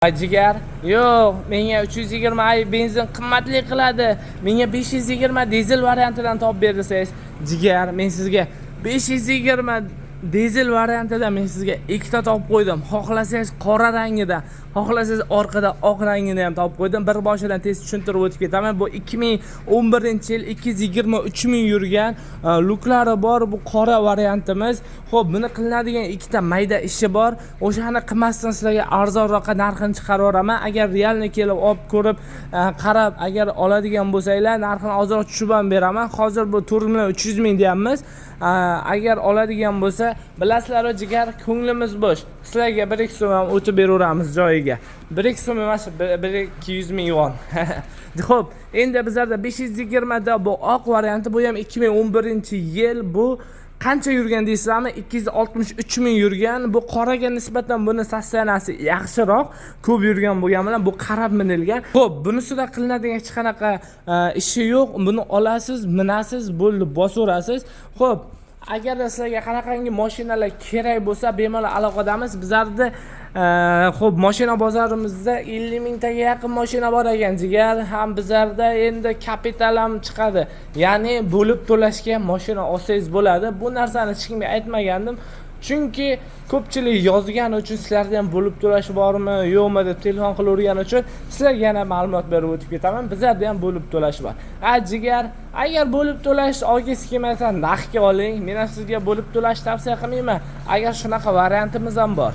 Jigar, yo'q, menga 320 ay benzin qimmatli qiladi. Menga 520 dizel variantidan topib bersangiz, jigar, men sizga 520 dizel variantidan men sizga ikkita topib qo'ydim. Xohlasangiz qora rangida, xohlasangiz orqada oq rangini ham topib qo'ydim. Bir boshidan tez tushuntirib o'tib ketaman. Bu 2011-yil 223 ming yurgan luklari bor bu qora variantimiz. Xo'p, buni qilinadigan ikkita mayda ishi bor. O'shani qilmasdan sizlarga arzonroqqa narxini chiqarib yuboraman. Agar realni kelib olib ko'rib, qarab, agar oladigan bo'lsanglar, narxini ozroq tushib ham beraman. Hozir bu 4.300 ming deyapmiz. Agar oladigan bo'lsa, bilasizlar, jigar, ko'nglimiz bo'sh. Sizlarga 1-2 so'm ham o'tib beraveramiz joyiga. 1-2 so'm emas, 1-200 ming yuan. Xo'p, endi bizlarda 520 da bu oq varianti, bu ham 2011-yil bu qancha yurgan deysizlarmi? 263 ming yurgan. Bu qoraga nisbatan buni sostenasi yaxshiroq, ko'p yurgan bo'lgani bilan bu qarab minilgan. Xo'p, bunisida qilinadigan hech qanaqa ishi yo'q. Buni olasiz, minasiz, bo'ldi, bosaverasiz. Xo'p, agar sizlarga qanaqangi mashinalar kerak bo'lsa, bemalol aloqadamiz. Bizlarda xo'p, mashina bozorimizda 50 mingtaga yaqin mashina bor ekan, jigar. Ham bizlarda endi kapital ham chiqadi. Ya'ni bo'lib to'lashga mashina olsangiz bo'ladi. Bu narsani hech kimga aytmagandim. Chunki ko'pchilik yozgani uchun sizlarda ham bo'lib to'lash bormi, yo'qmi deb telefon qilavergani uchun sizlarga yana ma'lumot berib o'tib ketaman. Bizlarda ham bo'lib to'lash bor. Jigar, agar bo'lib to'lash olgisi kelmasa, naqdga oling. Men ham sizga bo'lib to'lash tavsiya qilmayman. Agar shunaqa variantimiz ham bor.